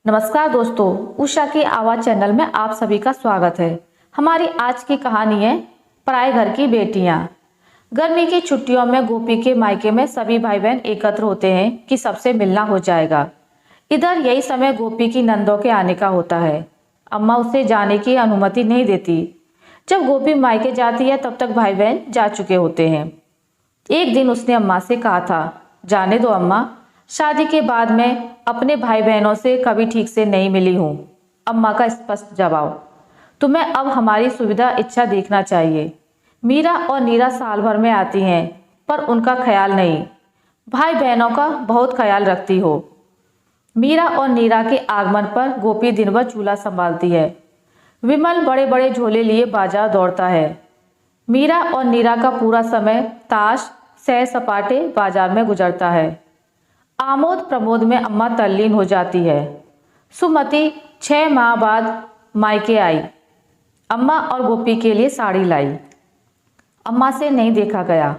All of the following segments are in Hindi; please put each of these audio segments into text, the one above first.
नमस्कार दोस्तों, उषा की आवाज़ चैनल में आप सभी का स्वागत है। हमारी आज की कहानी है पराए घर की बेटियां। गर्मी की छुट्टियों में गोपी के मायके में सभी भाई बहन एकत्र होते हैं कि सबसे मिलना हो जाएगा। इधर यही समय गोपी की नंदों के आने का होता है। अम्मा उसे जाने की अनुमति नहीं देती। जब गोपी मायके जाती है तब तक भाई बहन जा चुके होते हैं। एक दिन उसने अम्मा से कहा था, जाने दो अम्मा, शादी के बाद मैं अपने भाई बहनों से कभी ठीक से नहीं मिली हूँ। अम्मा का स्पष्ट जवाब, तुम्हें अब हमारी सुविधा इच्छा देखना चाहिए। मीरा और नीरा साल भर में आती हैं, पर उनका ख्याल नहीं। भाई बहनों का बहुत ख्याल रखती हो। मीरा और नीरा के आगमन पर गोपी दिन भर चूल्हा संभालती है। विमल बड़े बड़े झोले लिए बाजार दौड़ता है। मीरा और नीरा का पूरा समय ताश, सैर सपाटे, बाजार में गुजरता है। आमोद प्रमोद में अम्मा तल्लीन हो जाती है। सुमति 6 माह बाद मायके आई। अम्मा और गोपी के लिए साड़ी लाई। अम्मा से नहीं देखा गया।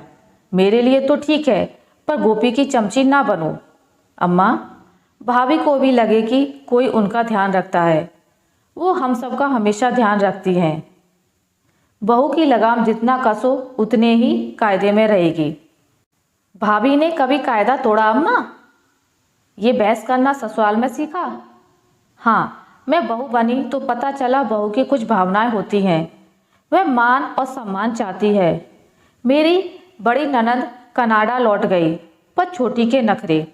मेरे लिए तो ठीक है, पर गोपी की चमची ना बनो। अम्मा, भाभी को भी लगे कि कोई उनका ध्यान रखता है। वो हम सबका हमेशा ध्यान रखती हैं। बहू की लगाम जितना कसो उतने ही कायदे में रहेगी। भाभी ने कभी कायदा तोड़ा अम्मा? ये बहस करना ससुराल में सीखा? हाँ, मैं बहू बनी तो पता चला बहू की कुछ भावनाएं होती हैं। वह मान और सम्मान चाहती है। मेरी बड़ी ननद कनाडा लौट गई, पर छोटी के नखरे।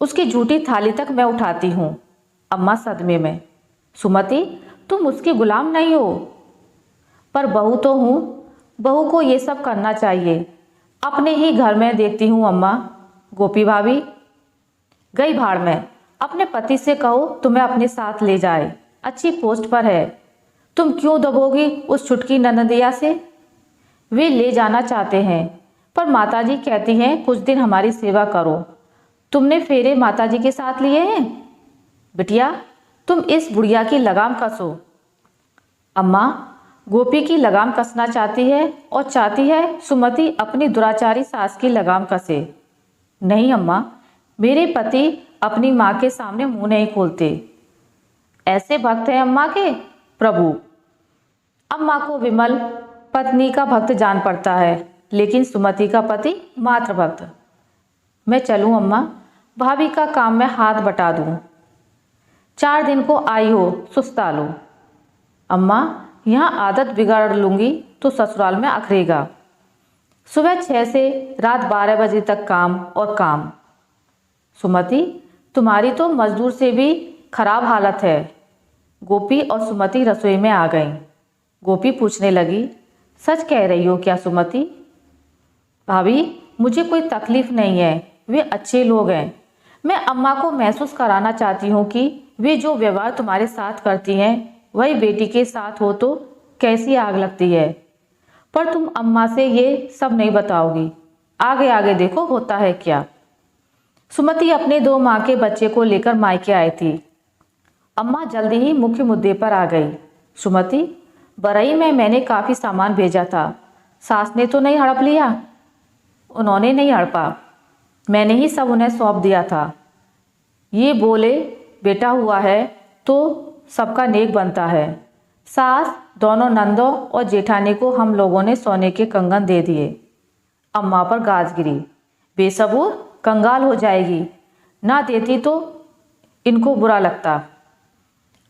उसकी झूठी थाली तक मैं उठाती हूँ। अम्मा सदमे में, सुमति तुम उसकी गुलाम नहीं हो। पर बहू तो हूँ। बहू को ये सब करना चाहिए। अपने ही घर में देखती हूँ अम्मा। गोपी भाभी गई भाड़ में। अपने पति से कहो तुम्हें अपने साथ ले जाए, अच्छी पोस्ट पर है। तुम क्यों दबोगी उस छुटकी ननदिया से? वे ले जाना चाहते हैं, पर माताजी कहती हैं कुछ दिन हमारी सेवा करो। तुमने फेरे माताजी के साथ लिए हैं? बिटिया, तुम इस बुढ़िया की लगाम कसो। अम्मा, गोपी की लगाम कसना चाहती है और चाहती है सुमति अपनी दुराचारी सास की लगाम कसे। नहीं अम्मा, मेरे पति अपनी माँ के सामने मुंह नहीं खोलते। ऐसे भक्त हैं अम्मा के प्रभु। अम्मा को विमल पत्नी का भक्त जान पड़ता है, लेकिन सुमति का पति मात्र भक्त। मैं चलूँ अम्मा? भाभी का काम में हाथ बटा दूँ। 4 दिन को आई हो, सुस्ता लो। अम्मा, यहाँ आदत बिगाड़ लूँगी तो ससुराल में अखरेगा। सुबह 6 से रात 12 बजे तक काम और काम। सुमति, तुम्हारी तो मजदूर से भी खराब हालत है। गोपी और सुमति रसोई में आ गईं। गोपी पूछने लगी, सच कह रही हो क्या सुमति? भाभी, मुझे कोई तकलीफ नहीं है। वे अच्छे लोग हैं। मैं अम्मा को महसूस कराना चाहती हूँ कि वे जो व्यवहार तुम्हारे साथ करती हैं वही बेटी के साथ हो तो कैसी आग लगती है। पर तुम अम्मा से ये सब नहीं बताओगी। आगे आगे देखो होता है क्या। सुमति अपने 2 माह के बच्चे को लेकर मायके आई थी। अम्मा जल्दी ही मुख्य मुद्दे पर आ गई। सुमति, बरई में मैंने काफ़ी सामान भेजा था। सास ने तो नहीं हड़प लिया? उन्होंने नहीं हड़पा। मैंने ही सब उन्हें सौंप दिया था। ये बोले बेटा हुआ है तो सबका नेक बनता है। सास, दोनों नंदों और जेठानी को हम लोगों ने सोने के कंगन दे दिए। अम्मा पर गाज गिरी। बेसबूर, कंगाल हो जाएगी। ना देती तो इनको बुरा लगता।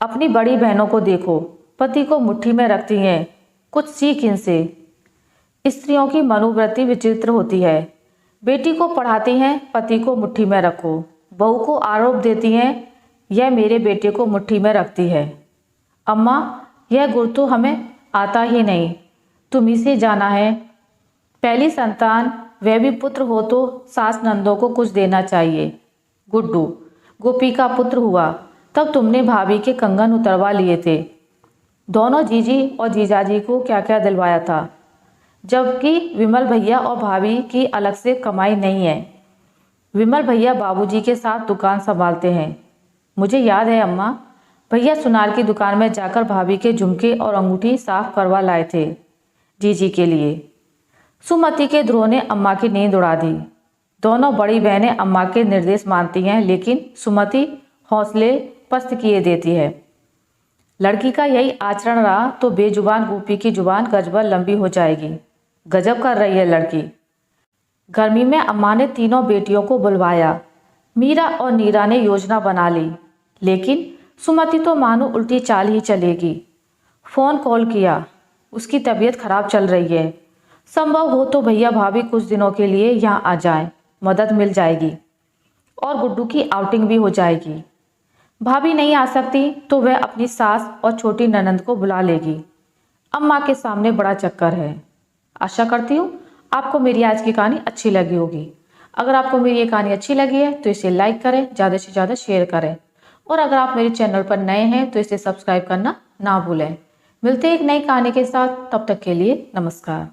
अपनी बड़ी बहनों को देखो, पति को मुट्ठी में रखती हैं। कुछ सीख इनसे। स्त्रियों की मनोवृत्ति विचित्र होती है। बेटी को पढ़ाती हैं, पति को मुट्ठी में रखो। बहू को आरोप देती हैं, यह मेरे बेटे को मुट्ठी में रखती है। अम्मा, यह गुण तो हमें आता ही नहीं। तुम्ही से जाना है। पहली संतान, वह भी पुत्र हो तो सास नंदों को कुछ देना चाहिए। गुड्डू गोपी का पुत्र हुआ तब तुमने भाभी के कंगन उतरवा लिए थे। दोनों जीजी और जीजाजी को क्या क्या दिलवाया था, जबकि विमल भैया और भाभी की अलग से कमाई नहीं है। विमल भैया बाबूजी के साथ दुकान संभालते हैं। मुझे याद है अम्मा, भैया सुनार की दुकान में जाकर भाभी के झुमके और अंगूठी साफ करवा लाए थे जीजी के लिए। सुमति के द्रोह ने अम्मा की नींद उड़ा दी। दोनों बड़ी बहनें अम्मा के निर्देश मानती हैं, लेकिन सुमति हौसले पस्त किए देती है। लड़की का यही आचरण रहा तो बेजुबान गोपी की जुबान गजबर लंबी हो जाएगी। गजब कर रही है लड़की। गर्मी में अम्मा ने तीनों बेटियों को बुलवाया। मीरा और नीरा ने योजना बना ली, लेकिन सुमति तो मानो उल्टी चाल ही चलेगी। फ़ोन कॉल किया, उसकी तबीयत खराब चल रही है। संभव हो तो भैया भाभी कुछ दिनों के लिए यहाँ आ जाएं, मदद मिल जाएगी और गुड्डू की आउटिंग भी हो जाएगी। भाभी नहीं आ सकती तो वह अपनी सास और छोटी ननंद को बुला लेगी। अम्मा के सामने बड़ा चक्कर है। आशा करती हूँ आपको मेरी आज की कहानी अच्छी लगी होगी। अगर आपको मेरी ये कहानी अच्छी लगी है तो इसे लाइक करें, ज़्यादा से ज़्यादा शेयर करें और अगर आप मेरे चैनल पर नए हैं तो इसे सब्सक्राइब करना ना भूलें। मिलते हैं एक नई कहानी के साथ, तब तक के लिए नमस्कार।